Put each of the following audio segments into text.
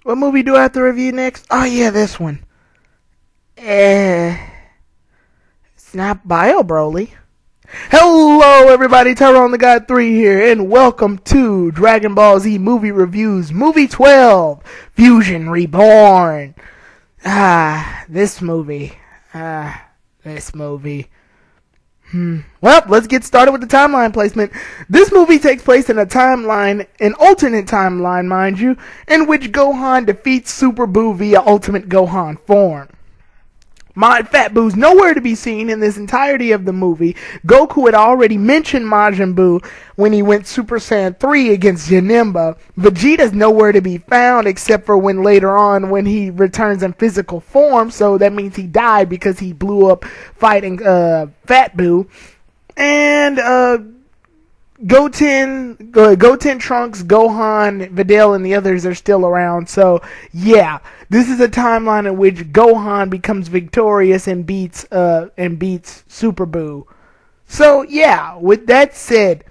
What movie do I have to review next? Oh yeah, this one. Eh, it's not Bio Broly. Hello everybody, Tyrone the God 3 here, and welcome to Dragon Ball Z Movie Reviews, Movie 12, Fusion Reborn. This movie. This movie. Well, let's get started with the timeline placement. This movie takes place in a timeline, an alternate timeline, mind you, in which Gohan defeats Super Buu via Ultimate Gohan form. Fat Boo's nowhere to be seen in this entirety of the movie. Goku had already mentioned Majin Buu when he went Super Saiyan 3 against Janemba. Vegeta's nowhere to be found except for when later on when he returns in physical form, so that means he died because he blew up fighting Fat Buu. And Goten, Trunks, Gohan, Videl, and the others are still around. So, yeah, this is a timeline in which Gohan becomes victorious and beats Super Buu. So, yeah, with that said,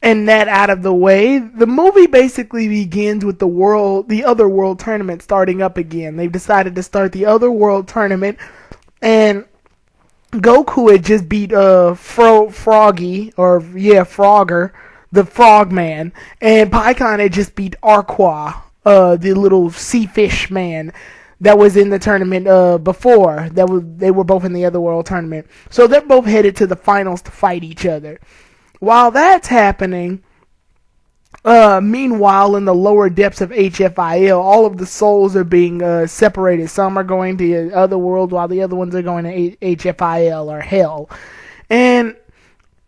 and that out of the way, the movie basically begins with the other world tournament starting up again. They've decided to start the other world tournament, and Goku had just beat Frogger, the Frogman, and Pikkon had just beat Arqua, the little sea fish man that was in the tournament before. They were both in the other world tournament, so they're both headed to the finals to fight each other. While that's happening, meanwhile, in the lower depths of HFIL, all of the souls are being separated. Some are going to the other world, while the other ones are going to HFIL, or Hell. And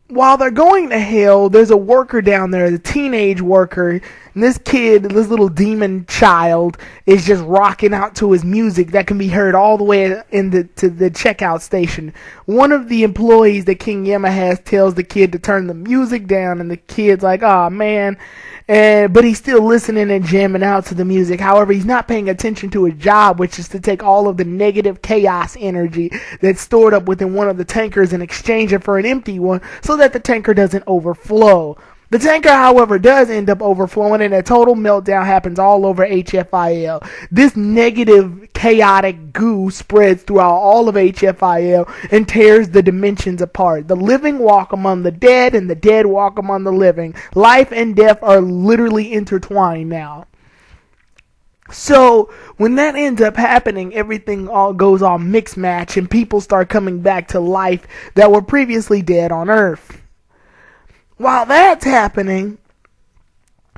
while they're going to Hell, there's a worker down there, a teenage worker, and this little demon child, is just rocking out to his music that can be heard all the way to the checkout station. One of the employees that King Yama has tells the kid to turn the music down, and the kid's like, "Oh man," but he's still listening and jamming out to the music. However, he's not paying attention to his job, which is to take all of the negative chaos energy that's stored up within one of the tankers and exchange it for an empty one so that the tanker doesn't overflow. The tanker, however, does end up overflowing, and a total meltdown happens all over HFIL. This negative, chaotic goo spreads throughout all of HFIL and tears the dimensions apart. The living walk among the dead, and the dead walk among the living. Life and death are literally intertwined now. So, when that ends up happening, everything all goes all mixed match, and people start coming back to life that were previously dead on Earth. While that's happening,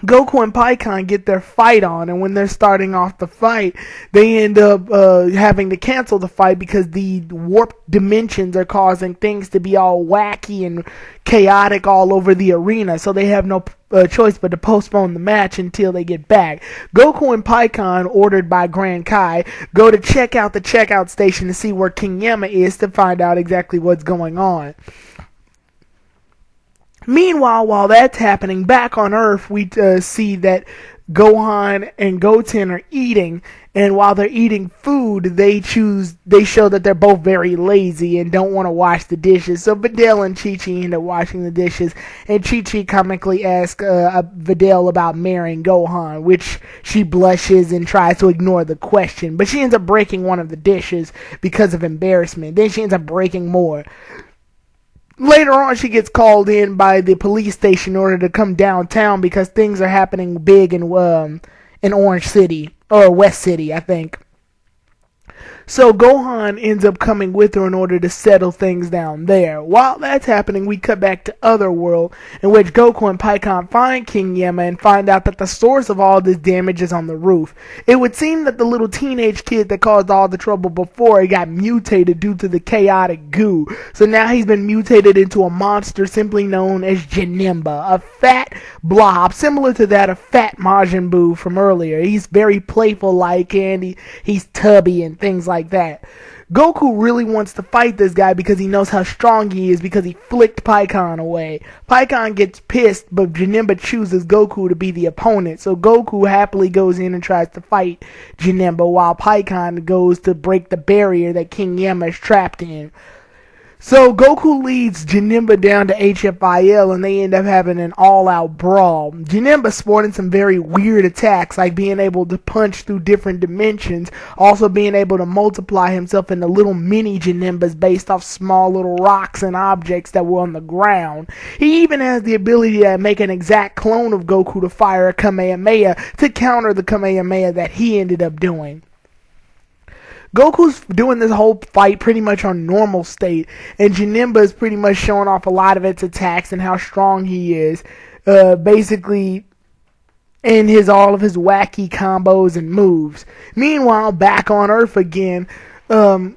Goku and Pikkon get their fight on, and when they're starting off the fight, they end up having to cancel the fight because the warped dimensions are causing things to be all wacky and chaotic all over the arena, so they have no choice but to postpone the match until they get back. Goku and Pikkon, ordered by Grand Kai, go to check out the checkout station to see where King Yama is to find out exactly what's going on. Meanwhile, while that's happening, back on Earth, we see that Gohan and Goten are eating, and while they're eating food, they show that they're both very lazy and don't want to wash the dishes. So Videl and Chi-Chi end up washing the dishes, and Chi-Chi comically asks Videl about marrying Gohan, which she blushes and tries to ignore the question, but she ends up breaking one of the dishes because of embarrassment. Then she ends up breaking more. Later on, she gets called in by the police station in order to come downtown because things are happening big in Orange City, or West City, I think. So Gohan ends up coming with her in order to settle things down there. While that's happening, we cut back to Otherworld, in which Goku and Pikkon find King Yama and find out that the source of all this damage is on the roof. It would seem that the little teenage kid that caused all the trouble before got mutated due to the chaotic goo. So now he's been mutated into a monster simply known as Janemba, a fat blob similar to that of Fat Majin Buu from earlier. He's very playful-like, and he's tubby and things like that. Goku really wants to fight this guy because he knows how strong he is because he flicked Pikkon away. Pikkon gets pissed, but Janemba chooses Goku to be the opponent, so Goku happily goes in and tries to fight Janemba while Pikkon goes to break the barrier that King Yama is trapped in. So Goku leads Janemba down to HFIL and they end up having an all-out brawl. Janemba sporting some very weird attacks like being able to punch through different dimensions, also being able to multiply himself into little mini Janembas based off small little rocks and objects that were on the ground. He even has the ability to make an exact clone of Goku to fire a Kamehameha to counter the Kamehameha that he ended up doing. Goku's doing this whole fight pretty much on normal state, and Janemba is pretty much showing off a lot of its attacks and how strong he is, basically in all of his wacky combos and moves. Meanwhile, back on Earth again, Gohan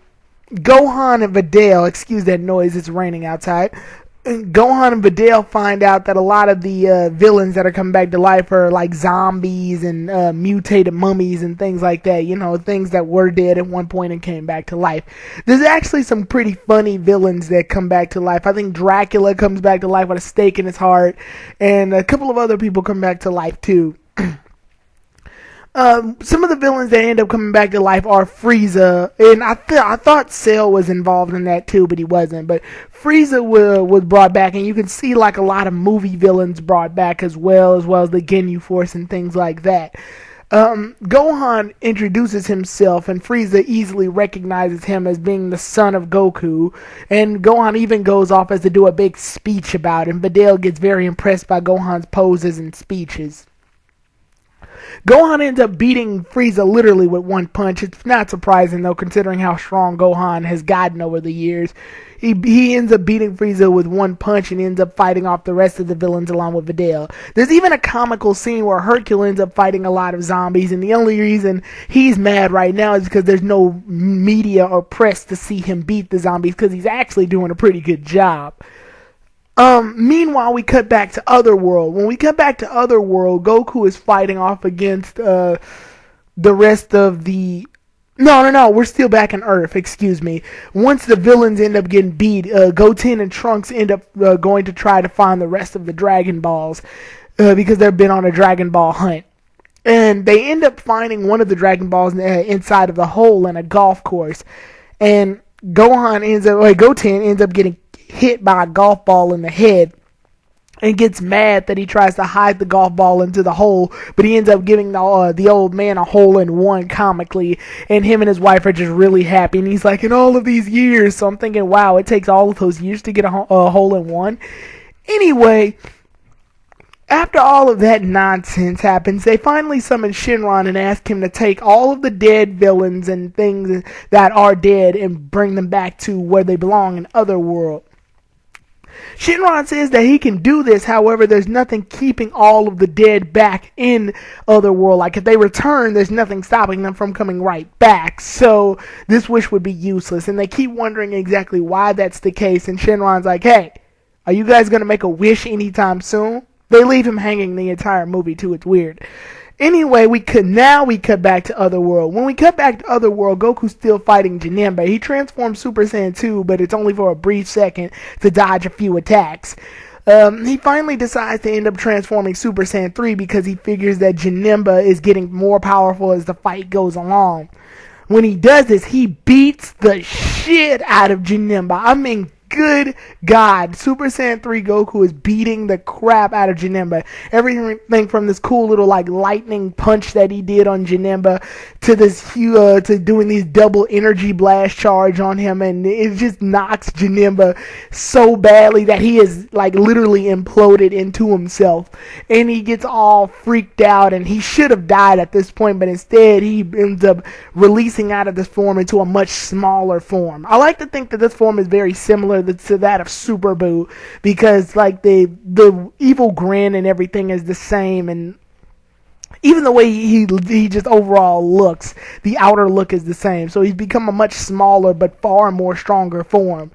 and Videl, excuse that noise, it's raining outside. Gohan and Videl find out that a lot of the villains that are coming back to life are like zombies and mutated mummies and things like that. You know, things that were dead at one point and came back to life. There's actually some pretty funny villains that come back to life. I think Dracula comes back to life with a stake in his heart, and a couple of other people come back to life too. Some of the villains that end up coming back to life are Frieza, and I thought Cell was involved in that too, but he wasn't. But Frieza was brought back, and you can see like a lot of movie villains brought back as well as the Ginyu Force and things like that. Gohan introduces himself, and Frieza easily recognizes him as being the son of Goku, and Gohan even goes off as to do a big speech about him. Videl gets very impressed by Gohan's poses and speeches. Gohan ends up beating Frieza literally with one punch. It's not surprising, though, considering how strong Gohan has gotten over the years. He ends up beating Frieza with one punch and ends up fighting off the rest of the villains along with Videl. There's even a comical scene where Hercule ends up fighting a lot of zombies, and the only reason he's mad right now is because there's no media or press to see him beat the zombies, because he's actually doing a pretty good job. Meanwhile, we cut back to Otherworld. When we cut back to Otherworld, Goku is fighting off against the rest of the... No, we're still back in Earth, excuse me. Once the villains end up getting beat, Goten and Trunks end up going to try to find the rest of the Dragon Balls, because they've been on a Dragon Ball hunt. And they end up finding one of the Dragon Balls inside of the hole in a golf course. And Goten ends up getting hit by a golf ball in the head and gets mad that he tries to hide the golf ball into the hole, but he ends up giving the old man a hole-in-one comically, and him and his wife are just really happy, and he's like, in all of these years. So I'm thinking, wow, it takes all of those years to get a hole-in-one. Anyway, after all of that nonsense happens, they finally summon Shenron and ask him to take all of the dead villains and things that are dead and bring them back to where they belong in Otherworld. Shenron says that he can do this, however, there's nothing keeping all of the dead back in Otherworld. Like, if they return, there's nothing stopping them from coming right back. So, this wish would be useless. And they keep wondering exactly why that's the case. And Shenron's like, hey, are you guys going to make a wish anytime soon? They leave him hanging the entire movie, too. It's weird. Anyway, we cut back to Otherworld. When we cut back to Otherworld, Goku's still fighting Janemba. He transforms Super Saiyan 2, but it's only for a brief second to dodge a few attacks. He finally decides to end up transforming Super Saiyan 3 because he figures that Janemba is getting more powerful as the fight goes along. When he does this, he beats the shit out of Janemba. I mean, good God, Super Saiyan 3 Goku is beating the crap out of Janemba. Everything from this cool little like lightning punch that he did on Janemba to this to doing these double energy blast charge on him, and it just knocks Janemba so badly that he is like literally imploded into himself, and he gets all freaked out, and he should have died at this point, but instead he ends up releasing out of this form into a much smaller form. I like to think that this form is very similar to that of Super Buu, because like the evil grin and everything is the same, and even the way he just overall looks, the outer look is the same. So he's become a much smaller but far more stronger form.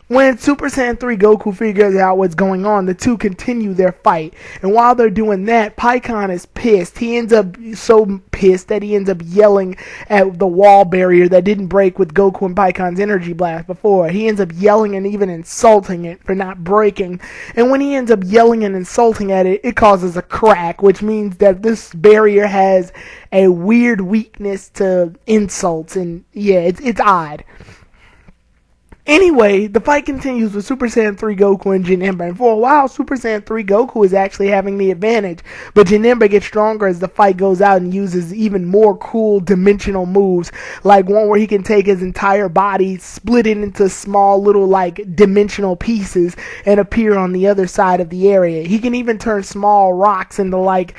When Super Saiyan 3 Goku figures out what's going on, the two continue their fight. And while they're doing that, Pikkon is pissed. He ends up so pissed that he ends up yelling at the wall barrier that didn't break with Goku and Pikkon's energy blast before. He ends up yelling and even insulting it for not breaking. And when he ends up yelling and insulting at it, it causes a crack, which means that this barrier has a weird weakness to insults. And yeah, it's odd. Anyway, the fight continues with Super Saiyan 3 Goku and Janemba, and for a while, Super Saiyan 3 Goku is actually having the advantage, but Janemba gets stronger as the fight goes out and uses even more cool dimensional moves, like one where he can take his entire body, split it into small little, like, dimensional pieces, and appear on the other side of the area. He can even turn small rocks into, like,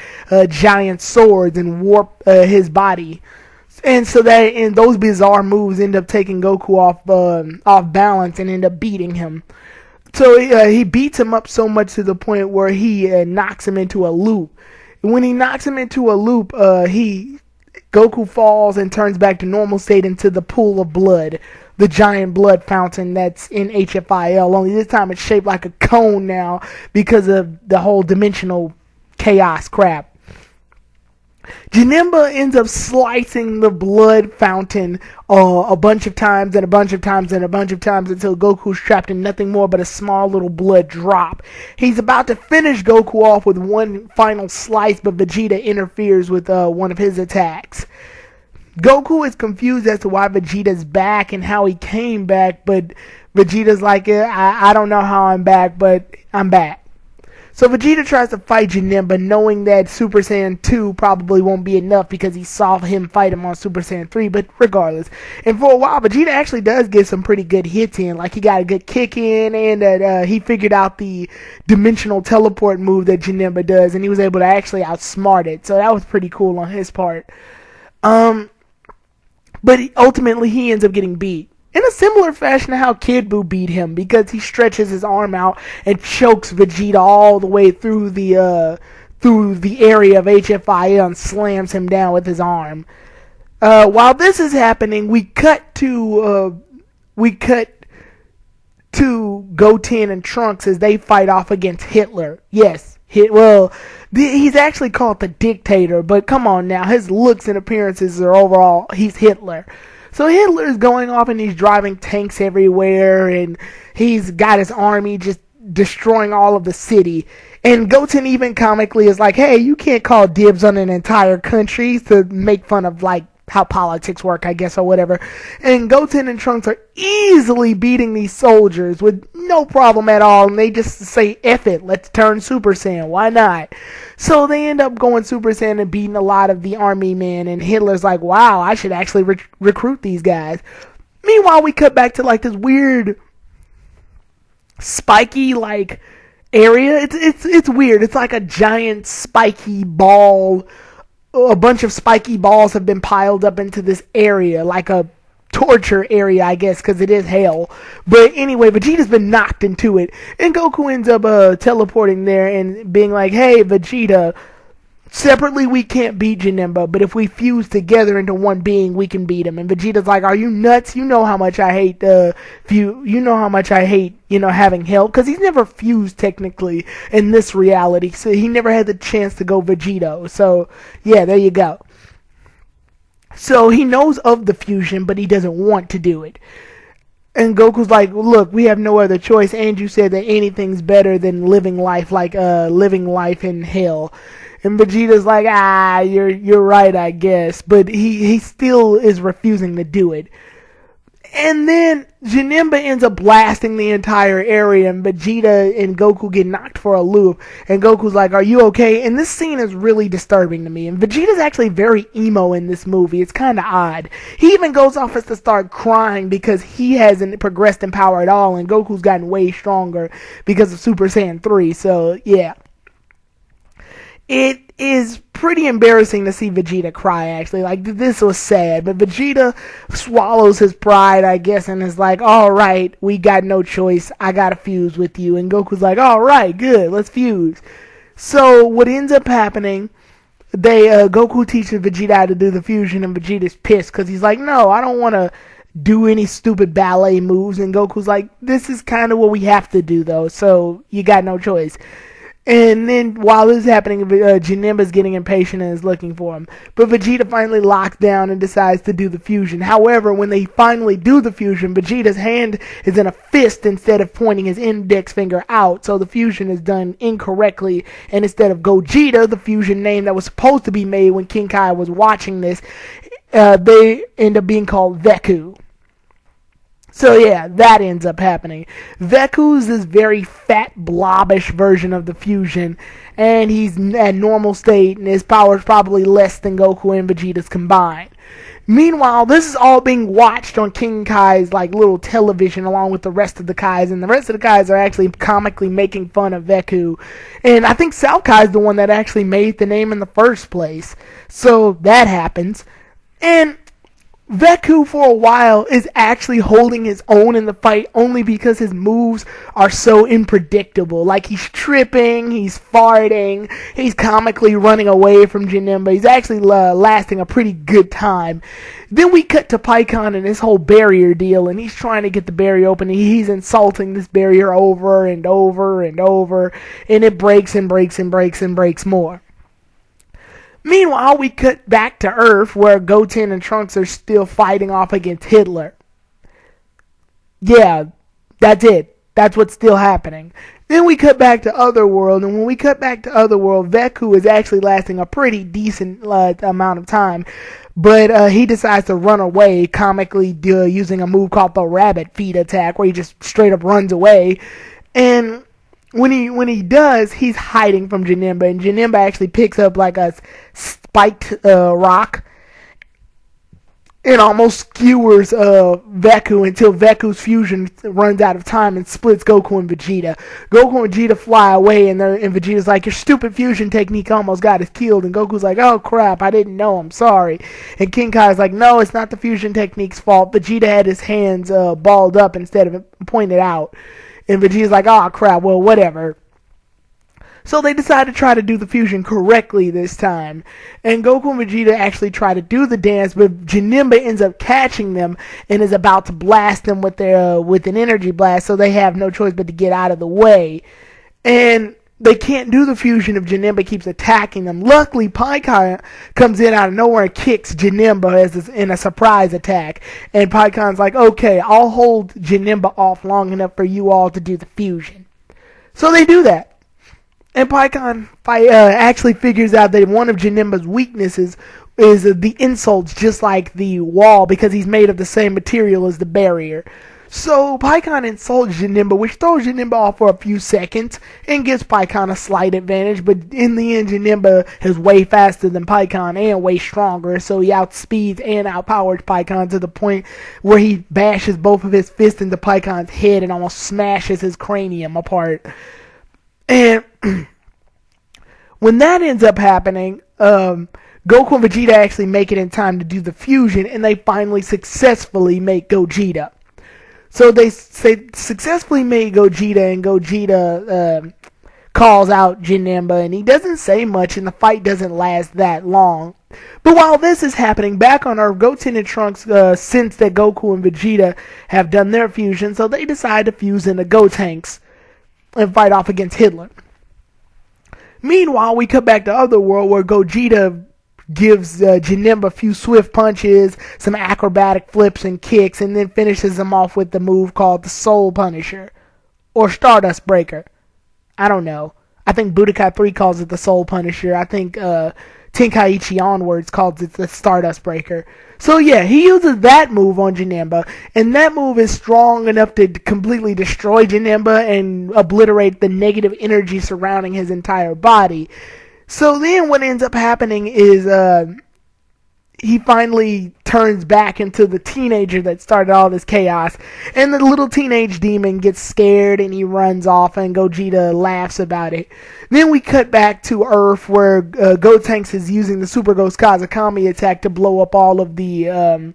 giant swords and warp his body. And so those bizarre moves end up taking Goku off balance and end up beating him. So he beats him up so much to the point where he knocks him into a loop. When he knocks him into a loop, Goku falls and turns back to normal state into the pool of blood, the giant blood fountain that's in HFIL. Only this time it's shaped like a cone now because of the whole dimensional chaos crap. Janemba ends up slicing the blood fountain a bunch of times and a bunch of times and a bunch of times until Goku's trapped in nothing more but a small little blood drop. He's about to finish Goku off with one final slice, but Vegeta interferes with one of his attacks. Goku is confused as to why Vegeta's back and how he came back, but Vegeta's like, I don't know how I'm back, but I'm back. So Vegeta tries to fight Janemba, knowing that Super Saiyan 2 probably won't be enough because he saw him fight him on Super Saiyan 3, but regardless. And for a while, Vegeta actually does get some pretty good hits in. Like, he got a good kick in, and that he figured out the dimensional teleport move that Janemba does, and he was able to actually outsmart it. So that was pretty cool on his part. But ultimately, he ends up getting beat. In a similar fashion to how Kid Buu beat him, because he stretches his arm out and chokes Vegeta all the way through the area of HFIL and slams him down with his arm. While this is happening, we cut to Goten and Trunks as they fight off against Hitler. Yes, he's actually called the Dictator, but come on now, his looks and appearances are overall, he's Hitler. So Hitler's going off and he's driving tanks everywhere, and he's got his army just destroying all of the city. And Goten even comically is like, hey, you can't call dibs on an entire country, to make fun of, like, how politics work, I guess, or whatever. And Goten and Trunks are easily beating these soldiers with no problem at all, and they just say, F it, let's turn Super Saiyan, why not? So they end up going Super Saiyan and beating a lot of the army men, and Hitler's like, wow, I should actually recruit these guys. Meanwhile, we cut back to, like, this weird spiky, like, area. It's weird. It's like a giant spiky ball. A bunch of spiky balls have been piled up into this area, like a torture area, I guess, because it is hell. But anyway, Vegeta's been knocked into it, and Goku ends up teleporting there and being like, hey, Vegeta, separately we can't beat Janemba, but if we fuse together into one being, we can beat him. And Vegeta's like, are you nuts? You know how much I hate having help, because he's never fused technically in this reality, so he never had the chance to go Vegito. So yeah, there you go. So he knows of the fusion, but he doesn't want to do it. And Goku's like, look, we have no other choice, and you said that anything's better than living life in hell. And Vegeta's like, you're right, I guess. But he still is refusing to do it. And then Janemba ends up blasting the entire area, and Vegeta and Goku get knocked for a loop. And Goku's like, are you okay? And this scene is really disturbing to me. And Vegeta's actually very emo in this movie. It's kind of odd. He even goes off as to start crying because he hasn't progressed in power at all, and Goku's gotten way stronger because of Super Saiyan 3. So, yeah. It is pretty embarrassing to see Vegeta cry, actually. Like, this was sad. But Vegeta swallows his pride, I guess, and is like, alright, we got no choice. I gotta fuse with you. And Goku's like, alright, good, let's fuse. So, what ends up happening, Goku teaches Vegeta how to do the fusion, and Vegeta's pissed, because he's like, no, I don't want to do any stupid ballet moves. And Goku's like, this is kind of what we have to do, though, so you got no choice. And then while this is happening, Janemba's getting impatient and is looking for him. But Vegeta finally locks down and decides to do the fusion. However, when they finally do the fusion, Vegeta's hand is in a fist instead of pointing his index finger out. So the fusion is done incorrectly. And instead of Gogeta, the fusion name that was supposed to be made when King Kai was watching this, they end up being called Veku. So yeah, that ends up happening. Veku's this very fat, blobbish version of the fusion, and he's at normal state, and his power is probably less than Goku and Vegeta's combined. Meanwhile, this is all being watched on King Kai's like little television along with the rest of the Kais, and the rest of the Kais are actually comically making fun of Veku. And I think South Kai is the one that actually made the name in the first place. So that happens. And Veku for a while is actually holding his own in the fight only because his moves are so unpredictable. Like he's tripping, he's farting, he's comically running away from Janemba. He's actually lasting a pretty good time. Then we cut to Pikkon and his whole barrier deal, and he's trying to get the barrier open. He's insulting this barrier over and over and over, and it breaks and breaks and breaks and breaks more. Meanwhile, we cut back to Earth, where Goten and Trunks are still fighting off against Hitler. Yeah, that's it. That's what's still happening. Then we cut back to Otherworld, and when we cut back to Otherworld, Veku is actually lasting a pretty decent amount of time. But he decides to run away, comically using a move called the Rabbit Feet attack, where he just straight up runs away. And when he does, he's hiding from Janemba, and Janemba actually picks up like a spiked rock and almost skewers Veku until Veku's fusion runs out of time and splits Goku and Vegeta. Goku and Vegeta fly away, and Vegeta's like, your stupid fusion technique almost got us killed, and Goku's like, oh crap, I didn't know, I'm sorry. And King Kai's like, no, it's not the fusion technique's fault. Vegeta had his hands balled up instead of pointed out. And Vegeta's like, oh crap, well, whatever. So they decide to try to do the fusion correctly this time. And Goku and Vegeta actually try to do the dance, but Janemba ends up catching them and is about to blast them with an energy blast, so they have no choice but to get out of the way. And they can't do the fusion if Janemba keeps attacking them. Luckily, Pikkon comes in out of nowhere and kicks Janemba in a surprise attack. And Pikkon's like, okay, I'll hold Janemba off long enough for you all to do the fusion. So they do that. And Pikkon actually figures out that one of Janemba's weaknesses is the insults, just like the wall, because he's made of the same material as the barrier. So Pikkon insults Janemba, which throws Janemba off for a few seconds and gives Pikkon a slight advantage, but in the end Janemba is way faster than Pikkon and way stronger, so he outspeeds and outpowers Pikkon to the point where he bashes both of his fists into Pikkon's head and almost smashes his cranium apart. And when that ends up happening, Goku and Vegeta actually make it in time to do the fusion, and they finally successfully make Gogeta. So they successfully made Gogeta, and Gogeta calls out Janemba, and he doesn't say much, and the fight doesn't last that long. But while this is happening, back on Earth, Goten and Trunks sense that Goku and Vegeta have done their fusion, so they decide to fuse into Gotenks and fight off against Hitler. Meanwhile, we come back to Otherworld, where Gogeta gives Janemba a few swift punches, some acrobatic flips and kicks, and then finishes him off with the move called the Soul Punisher, or Stardust Breaker. I don't know. I think Budokai 3 calls it the Soul Punisher. I think Tenkaichi Onwards calls it the Stardust Breaker. So yeah, he uses that move on Janemba, and that move is strong enough to completely destroy Janemba and obliterate the negative energy surrounding his entire body. So then what ends up happening is he finally turns back into the teenager that started all this chaos, and the little teenage demon gets scared and he runs off, and Gogeta laughs about it. Then we cut back to Earth, where Gotenks is using the Super Ghost Kazakami attack to blow up all of the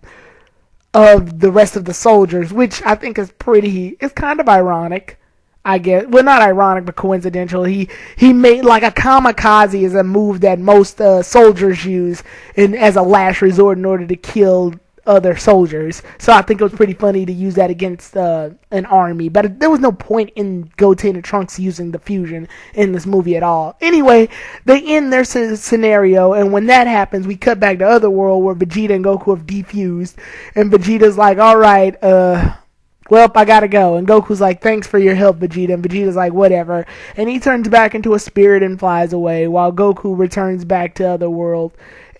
rest of the soldiers, which I think is it's kind of ironic, I guess. Well, not ironic, but coincidental. He made, like, a kamikaze is a move that most soldiers use as a last resort in order to kill other soldiers. So I think it was pretty funny to use that against an army. But there was no point in Goten and Trunks using the fusion in this movie at all. Anyway, they end their scenario, and when that happens, we cut back to Otherworld, where Vegeta and Goku have defused. And Vegeta's like, alright, well, I gotta go. And Goku's like, thanks for your help, Vegeta. And Vegeta's like, whatever. And he turns back into a spirit and flies away, while Goku returns back to Otherworld.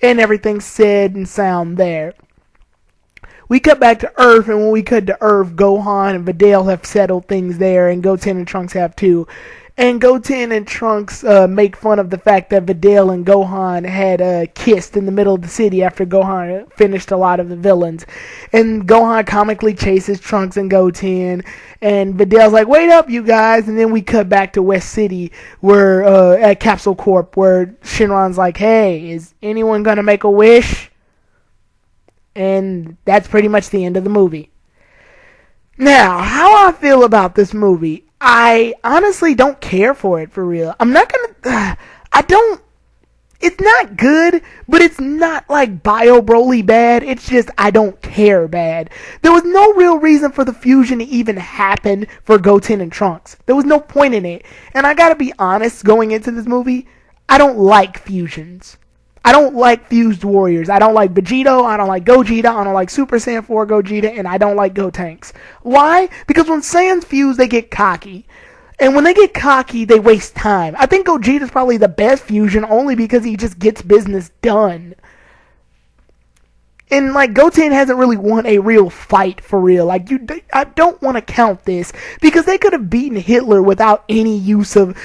And everything's said and sound there. we cut back to Earth, and when we cut to Earth, Gohan and Videl have settled things there, and Goten and Trunks have too. And Goten and Trunks make fun of the fact that Videl and Gohan had kissed in the middle of the city after Gohan finished a lot of the villains. And Gohan comically chases Trunks and Goten, and Videl's like, "Wait up, you guys!" And then we cut back to West City, where at Capsule Corp, where Shenron's like, "Hey, is anyone gonna make a wish?" And that's pretty much the end of the movie. Now, how I feel about this movie, I honestly don't care for it, for real. I'm not gonna, I don't, it's not good, but it's not like Bio Broly bad. It's just, I don't care bad. There was no real reason for the fusion to even happen for Goten and Trunks. There was no point in it. And I gotta be honest, going into this movie, I don't like fusions. I don't like fused warriors. I don't like Vegito, I don't like Gogeta, I don't like Super Saiyan 4 Gogeta, and I don't like Gotenks. Why? Because when Saiyans fuse, they get cocky. And when they get cocky, they waste time. I think Gogeta's probably the best fusion only because he just gets business done. And like Goten hasn't really won a real fight for real. Like I don't want to count this because they could have beaten Hitler without any use of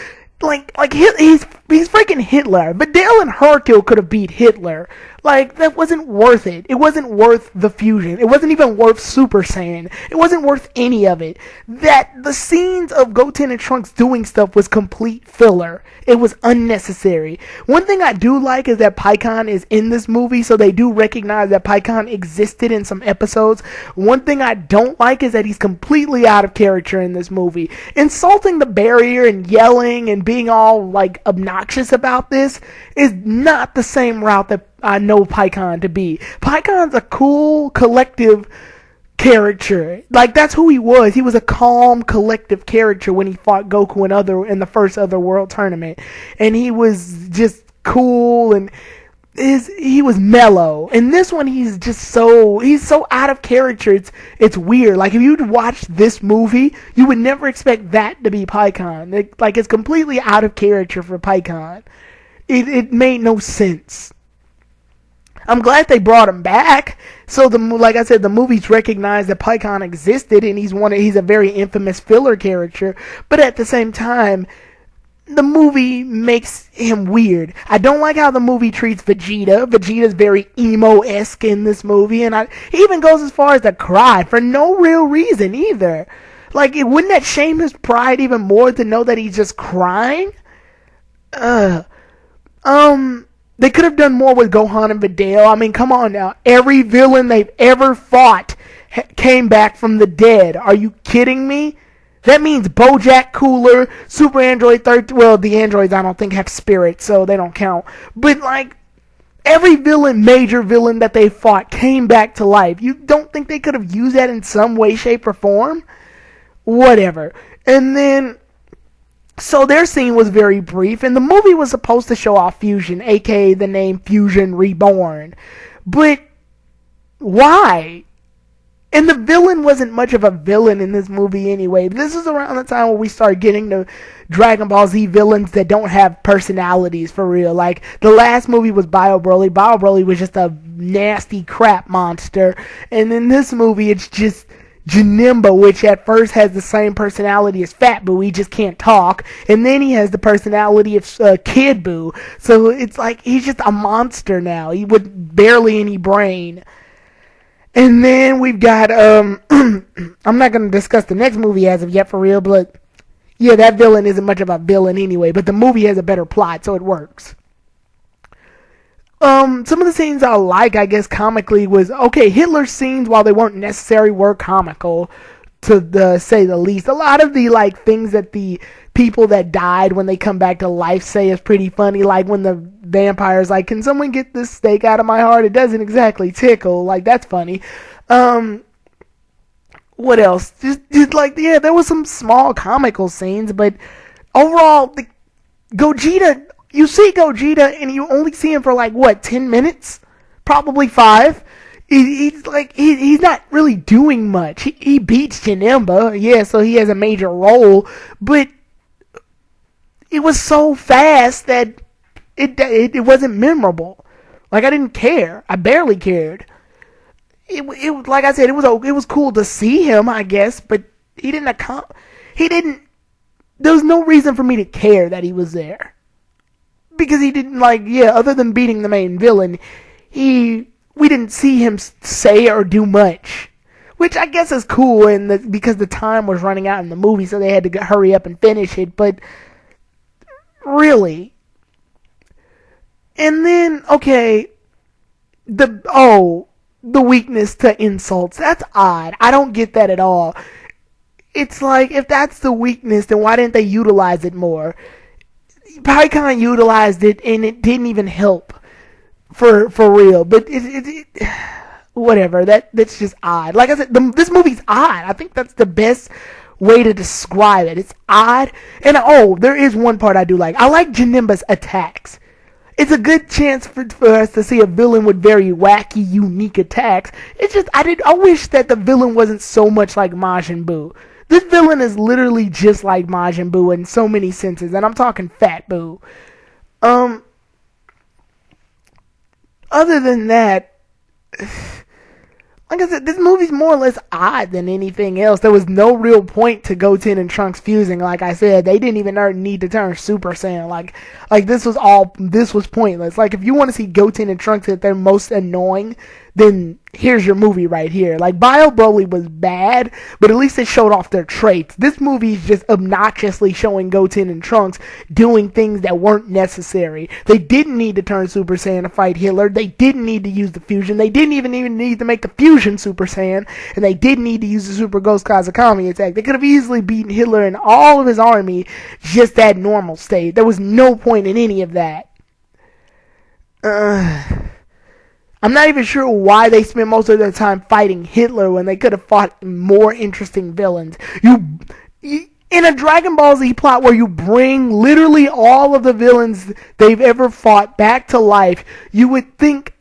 he's freaking Hitler. Videl and Hercule could have beat Hitler. Like, that wasn't worth it. It wasn't worth the fusion. It wasn't even worth Super Saiyan. It wasn't worth any of it. The scenes of Goten and Trunks doing stuff was complete filler. It was unnecessary. One thing I do like is that Pikkon is in this movie, so they do recognize that Pikkon existed in some episodes. One thing I don't like is that he's completely out of character in this movie. Insulting the barrier and yelling and being all, like, obnoxious about this is not the same route that I know Pikkon to be. Pikkon's a cool, collective character. Like, that's who he was. He was a calm, collective character when he fought Goku in the first Otherworld tournament. And he was just cool and he was mellow. In this one, he's so out of character. It's weird. Like, if you'd watched this movie, you would never expect that to be Pikkon. It's completely out of character for Pikkon. It made no sense. I'm glad they brought him back. So like I said, the movies recognize that Pikkon existed, and he's a very infamous filler character. But at the same time, the movie makes him weird. I don't like how the movie treats Vegeta. Vegeta's very emo-esque in this movie, and he even goes as far as to cry for no real reason either. Like, wouldn't that shame his pride even more to know that he's just crying? They could have done more with Gohan and Videl. I mean, come on now. Every villain they've ever fought came back from the dead. Are you kidding me? That means Bojack, Cooler, Super Android 13. Well, the androids I don't think have spirits, so they don't count. But, like, every major villain that they fought came back to life. You don't think they could have used that in some way, shape, or form? Whatever. And then, so their scene was very brief, and the movie was supposed to show off Fusion, aka the name Fusion Reborn. But why? And the villain wasn't much of a villain in this movie anyway. This is around the time where we start getting the Dragon Ball Z villains that don't have personalities for real. Like, the last movie was Bio Broly. Bio Broly was just a nasty crap monster. And in this movie, it's just Janemba, which at first has the same personality as Fat Boo. He just can't talk. And then he has the personality of Kid Boo. So it's like he's just a monster now. He with barely any brain. And then we've got, I'm not going to discuss the next movie as of yet for real, but yeah, that villain isn't much of a villain anyway, but the movie has a better plot, so it works. Some of the scenes I like, I guess, comically was, okay, Hitler's scenes, while they weren't necessary, were comical, to say the least. A lot of the, like, things that the people that died when they come back to life say is pretty funny, like when the vampire's like, can someone get this steak out of my heart? It doesn't exactly tickle. Like, that's funny. What else? Just like, yeah, there was some small comical scenes, but overall, Gogeta, you see Gogeta and you only see him for like, what, 10 minutes? Probably 5. He's not really doing much. He beats Janemba, yeah, so he has a major role, but it was so fast that it wasn't memorable. Like, I didn't care. I barely cared. it like I said, it was cool to see him, I guess, but he didn't. There was no reason for me to care that he was there because he didn't other than beating the main villain, we didn't see him say or do much, which I guess is cool because the time was running out in the movie, so they had to hurry up and finish it. But really, and then the weakness to insults. That's odd. I don't get that at all. It's like, if that's the weakness, then why didn't they utilize it more? You probably kind of utilized it, and it didn't even help for real. But whatever. That's just odd. Like I said, this movie's odd. I think that's the best way to describe it. It's odd. And there is one part I do like. I like Janemba's attacks. It's a good chance for us to see a villain with very wacky, unique attacks. It's just, I wish that the villain wasn't so much like Majin Buu. This villain is literally just like Majin Buu in so many senses, and I'm talking Fat Buu. Other than that, like I said, this movie's more or less odd than anything else. There was no real point to Goten and Trunks fusing. Like I said, they didn't even need to turn Super Saiyan. Like this was pointless. Like, if you want to see Goten and Trunks at their most annoying, then here's your movie right here. Like, Bio Broly was bad, but at least it showed off their traits. This movie is just obnoxiously showing Goten and Trunks doing things that weren't necessary. They didn't need to turn Super Saiyan to fight Hitler. They didn't need to use the fusion. They didn't even need to make the fusion Super Saiyan, and they didn't need to use the Super Ghost Kazakami attack. They could have easily beaten Hitler and all of his army just at normal state. There was no point in any of that. I'm not even sure why they spent most of their time fighting Hitler when they could have fought more interesting villains. In a Dragon Ball Z plot where you bring literally all of the villains they've ever fought back to life, you would think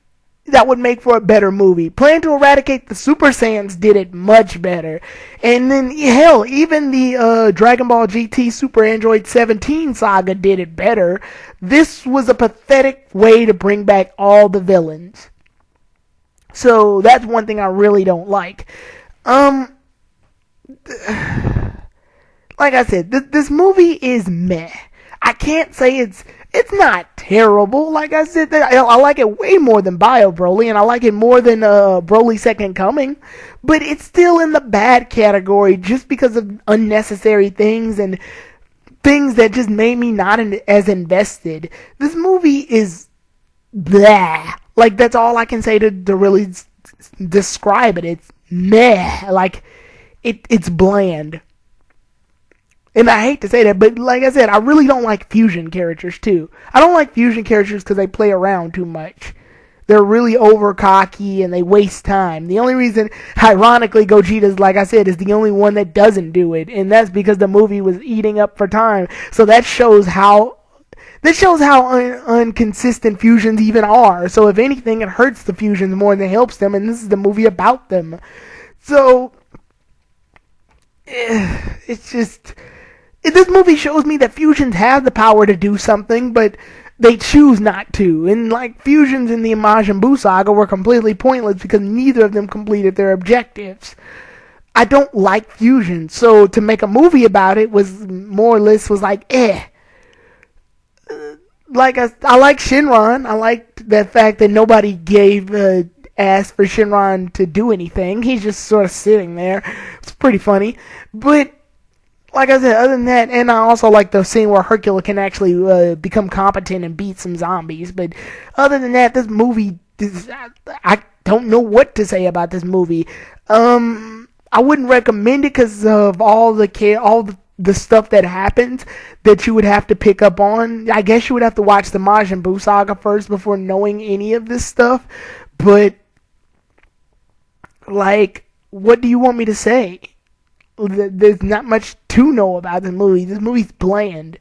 that would make for a better movie. Plan to Eradicate the Super Saiyans did it much better. And then, hell, even the Dragon Ball GT Super Android 17 saga did it better. This was a pathetic way to bring back all the villains. So that's one thing I really don't like. Like I said, this movie is meh. I can't say it's not terrible. Like I said, I like it way more than Bio Broly, and I like it more than Broly Second Coming. But it's still in the bad category just because of unnecessary things and things that just made me not as invested. This movie is blah. Like, that's all I can say to really describe it. It's meh. Like, it's bland. And I hate to say that, but like I said, I really don't like fusion characters, too. I don't like fusion characters because they play around too much. They're really over cocky and they waste time. The only reason, ironically, Gogeta's, like I said, is the only one that doesn't do it. And that's because the movie was eating up for time. So that shows how inconsistent fusions even are. So if anything, it hurts the fusions more than it helps them, and this is the movie about them. So it's just, this movie shows me that fusions have the power to do something, but they choose not to. And like, fusions in the Majin Buu saga were completely pointless because neither of them completed their objectives. I don't like fusion, so to make a movie about it was more or less like Like, I like Shinron. I liked the fact that nobody asked for Shinron to do anything. He's just sort of sitting there. It's pretty funny. But, like I said, other than that, and I also like the scene where Hercule can actually become competent and beat some zombies. But other than that, this movie, I don't know what to say about this movie. I wouldn't recommend it because of all the stuff that happens that you would have to pick up on. I guess you would have to watch the Majin Buu saga first before knowing any of this stuff. But, like, what do you want me to say? There's not much to know about this movie. This movie's bland.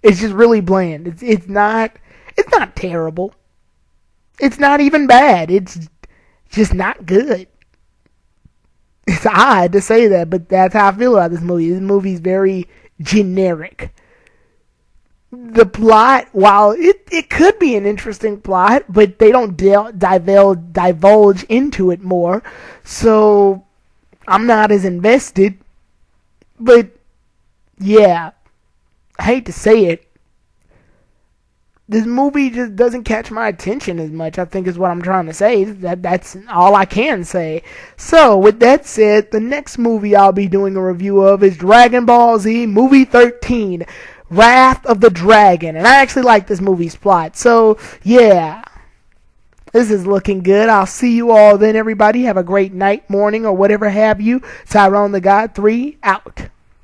It's just really bland. It's not terrible. It's not even bad. It's just not good. It's odd to say that, but that's how I feel about this movie. This movie's very generic. the plot, while it could be an interesting plot, but they don't divulge into it more. So I'm not as invested. But yeah, I hate to say it. This movie just doesn't catch my attention as much, I think is what I'm trying to say. That's all I can say. So, with that said, the next movie I'll be doing a review of is Dragon Ball Z Movie 13, Wrath of the Dragon. And I actually like this movie's plot. So, yeah. This is looking good. I'll see you all then, everybody. Have a great night, morning, or whatever have you. Tyrone the God 3, out.